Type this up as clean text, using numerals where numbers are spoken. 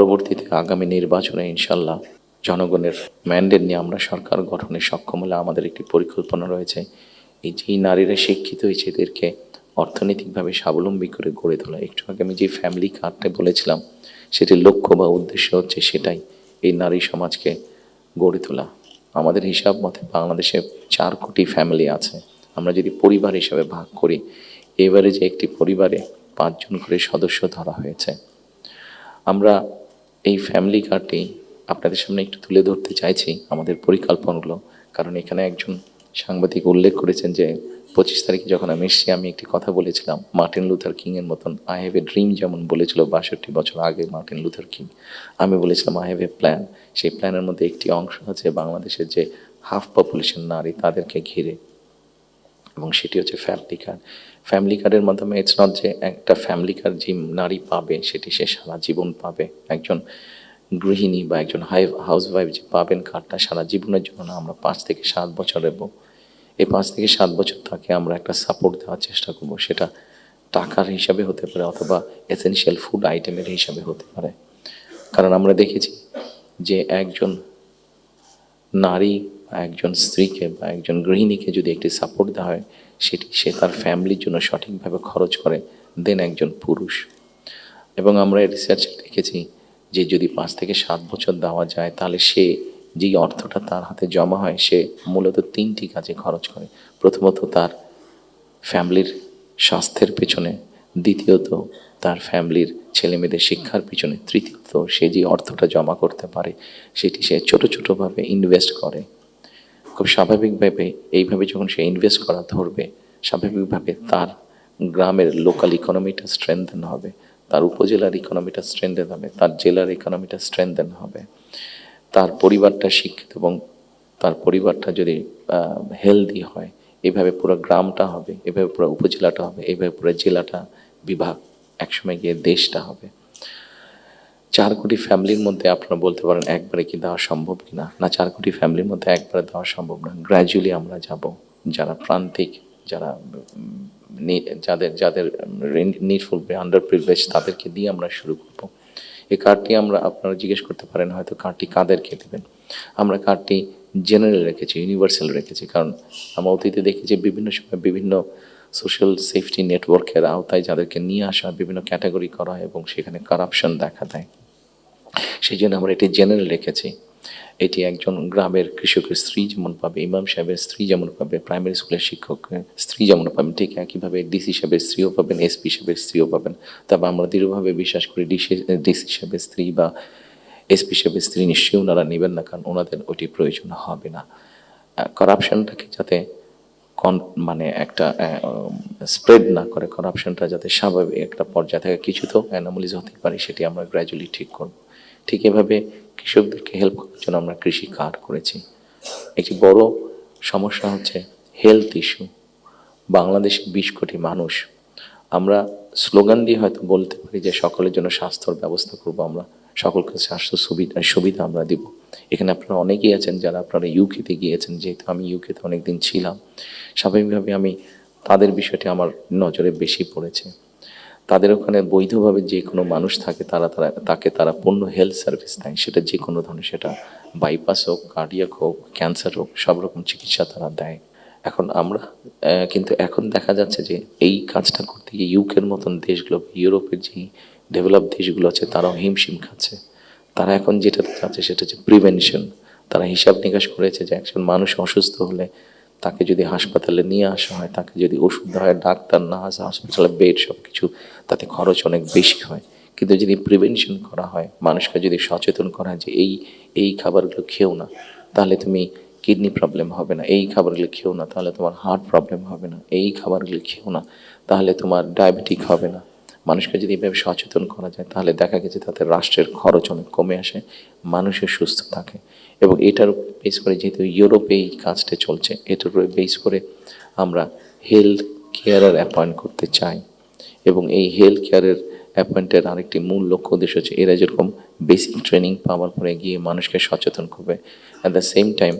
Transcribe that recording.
পরবর্তীতে আগামী নির্বাচনে ইনশাল্লাহ জনগণের ম্যান্ডেট নিয়ে আমরা সরকার গঠনে সক্ষম হলে আমাদের একটি পরিকল্পনা রয়েছে এই যেই নারীরা শিক্ষিত হয়েছে এদেরকে অর্থনৈতিকভাবে স্বাবলম্বী করে গড়ে তোলা। একটু আগে আমি যে ফ্যামিলি কার্ডটা বলেছিলাম সেটির লক্ষ্য বা উদ্দেশ্য হচ্ছে সেটাই, এই নারী সমাজকে গড়ে তোলা। আমাদের হিসাব মতে বাংলাদেশে 4 কোটি ফ্যামিলি আছে। আমরা যদি পরিবার হিসাবে ভাগ করি, এবারে যে একটি পরিবারে 5 জন করে সদস্য ধরা হয়েছে। আমরা এই ফ্যামিলি কার্ডটি আপনাদের সামনে একটু তুলে ধরতে চাইছি আমাদের পরিকল্পনাগুলো, কারণ এখানে একজন সাংবাদিক উল্লেখ করেছেন যে 25 তারিখে যখন আমি এসেছি আমি একটি কথা বলেছিলাম মার্টিন লুথার কিংয়ের মতন আই হ্যাভ এ ড্রিম, যেমন বলেছিল 62 বছর আগে মার্টিন লুথার কিং। আমি বলেছিলাম আই হ্যাভ এ প্ল্যান। সেই প্ল্যানের মধ্যে একটি অংশ আছে বাংলাদেশের যে হাফ পপুলেশন নারী তাদেরকে ঘিরে, এবং সেটি হচ্ছে ফ্যামিলি কার্ড। ফ্যামিলি কার্ডের মাধ্যমে ইটস নট যে একটা ফ্যামিলি কার্ড যে নারী পাবে সেটি সে সারা জীবন পাবে। একজন গৃহিণী বা একজন হাউসওয়াইফ যে পাবেন কার্ডটা সারা জীবনের জন্য না, আমরা 5 থেকে 7 বছর দেব। এই 5 থেকে 7 বছর তাকে আমরা একটা সাপোর্ট দেওয়ার চেষ্টা করব। সেটা টাকার হিসাবে হতে পারে অথবা এসেনশিয়াল ফুড আইটেমের হিসাবে হতে পারে। কারণ আমরা দেখেছি যে একজন নারী বা একজন স্ত্রীকে বা একজন গৃহিণীকে যদি একটি সাপোর্ট দেওয়া হয় সেটি সে তার ফ্যামিলির জন্য সঠিকভাবে খরচ করে দেন একজন পুরুষ। এবং আমরা রিসার্চে দেখেছি যে যদি 5 থেকে 7 বছর দেওয়া যায় তাহলে সে যেই অর্থটা তার হাতে জমা হয় সে মূলত 3টি কাজে খরচ করে। প্রথমত তার ফ্যামিলির স্বাস্থ্যের পেছনে, দ্বিতীয়ত তার ফ্যামিলির ছেলেমেয়েদের শিক্ষার পিছনে, তৃতীয়ত সে যে অর্থটা জমা করতে পারে সেটি সে ছোটো ছোটোভাবে ইনভেস্ট করে। খুব স্বাভাবিকভাবে এইভাবে যখন সে ইনভেস্ট করা ধরবে, স্বাভাবিকভাবে তার গ্রামের লোকাল ইকোনমিটা স্ট্রেংথেন হবে, তার উপজেলার ইকোনমিটা স্ট্রেংথেন হবে, তার জেলার ইকোনমিটা স্ট্রেংথেন হবে, তার পরিবারটা শিক্ষিত এবং তার পরিবারটা যদি হেলদি হয়, এভাবে পুরো গ্রামটা হবে, এভাবে পুরো উপজেলাটা হবে, এভাবে পুরো জেলাটা বিভাগ, একসময় গিয়ে দেশটা হবে। 4 কোটি ফ্যামিলির মধ্যে আপনারা বলতে পারেন একবারে কি দেওয়া সম্ভব কিনা? না, 4 কোটি ফ্যামিলির মধ্যে একবারে দেওয়া সম্ভব না। গ্র্যাজুয়ালি আমরা যাব, যারা প্রান্তিক, যারা যাদের যাদের নিডফুল আন্ডার প্রিভিলেজ তাদেরকে দিয়ে আমরা শুরু করব। এই কার্ডটি আমরা আপনারা জিজ্ঞেস করতে পারেন হয়তো কার্ডটি কাদেরকে দেবেন। আমরা কার্ডটি জেনারেল রেখেছি, ইউনিভার্সাল রেখেছি, কারণ আমরা অতীতে দেখেছি বিভিন্ন সময় বিভিন্ন সোশ্যাল সেফটি নেটওয়ার্কের আওতায় যাদেরকে নিয়ে আসা হয় বিভিন্ন ক্যাটাগরি করা হয় এবং সেখানে কারাপশন দেখা দেয়। সেই জন্য আমরা এটি জেনারেল রেখেছি। এটি একজন গ্রামের কৃষকের স্ত্রী যেমন পাবে, ইমাম সাহেবের স্ত্রী যেমন পাবে, প্রাইমারি স্কুলের শিক্ষকের স্ত্রী যেমন পাবেন, ঠিক একইভাবে ডিসি সাহেবের স্ত্রীও পাবেন, এসপি সাহেবের স্ত্রীও পাবেন। তবে আমরা দৃঢ়ভাবে বিশ্বাস করি ডিসি সাহেবের স্ত্রী বা এসপি সাহেবের স্ত্রী নিশ্চয়ই ওনারা নেবেন না, কারণ ওনাদের ওটি প্রয়োজন হবে না। করাপশনটাকে যাতে মানে একটা স্প্রেড না করে, করাপশনটা যাতে স্বাভাবিক একটা পর্যায়ে থাকে, কিছু তো অ্যানোমালিজ হতে পারে, সেটি আমরা গ্র্যাজুয়ালি ঠিক করব। ঠিক এভাবে কৃষকদেরকে হেল্প করার জন্য আমরা কৃষি কার্ড করেছি। একটি বড় সমস্যা হচ্ছে হেলথ ইস্যু। বাংলাদেশে 20 কোটি মানুষ। আমরা স্লোগান দিয়ে হয়তো বলতে পারি যে সকলের জন্য স্বাস্থ্যর ব্যবস্থা করব, আমরা সকলকে স্বাস্থ্য সুবিধা আমরা দিব। এখানে আপনারা অনেকেই আছেন যারা আপনারা ইউকেতে গিয়েছেন, যেহেতু আমি ইউকেতে অনেকদিন ছিলাম, স্বাভাবিকভাবে আমি তাদের বিষয়টি আমার নজরে বেশি পড়েছে। তাদের ওখানে বৈধভাবে যে কোনো মানুষ থাকে তাকে তারা পূর্ণ হেলথ সার্ভিস দেয়, সেটা যে কোনো ধরনের, সেটা বাইপাস হোক, কার্ডিয়াক হোক, ক্যান্সার হোক, সব রকম চিকিৎসা তারা দেয়। এখন আমরা কিন্তু এখন দেখা যাচ্ছে যে এই কাজটা করতে গিয়ে ইউকের মতন দেশগুলো, ইউরোপের যে ডেভেলপ দেশগুলো আছে তারাও হিমশিম খাচ্ছে। তারা এখন যেটা চাচ্ছে সেটা হচ্ছে প্রিভেনশন। তারা হিসাব নিকাশ করেছে যে একজন মানুষ অসুস্থ হলে তাকে যদি হাসপাতালে নিয়ে আসা হয়, তাকে যদি ওষুধ দেওয়া হয়, ডাক্তার, নার্স, হসপিটালে বেড সব কিছু, তাতে খরচ অনেক বেশি হয়। কিন্তু যদি প্রিভেনশন করা হয়, মানুষকে যদি সচেতন করা হয় যে এই খাবারগুলো খেও না তাহলে তুমি কিডনি প্রবলেম হবে না, এই খাবারগুলো খেও না তাহলে তোমার হার্ট প্রবলেম হবে না, এই খাবারগুলো খেও না তাহলে তোমার ডায়াবেটিক হবে না, মানুষকে যদি এভাবে সচেতন করা যায় তাহলে দেখা গেছে তাতে রাষ্ট্রের খরচ অনেক কমে আসে, মানুষের সুস্থ থাকে। এবং এটার উপর বেস করে, যেহেতু ইউরোপে এই কাজটা চলছে, এটার উপরে বেস করে আমরা হেলথ কেয়ারার অ্যাপয়েন্ট করতে চাই। এবং এই হেলথ কেয়ারের অ্যাপয়েন্টের আরেকটি মূল লক্ষ্য উদ্দেশ্য হচ্ছে এরা যেরকম বেসিক ট্রেনিং পাওয়ার পরে গিয়ে মানুষকে সচেতন করবে, অ্যাট দ্য সেম টাইম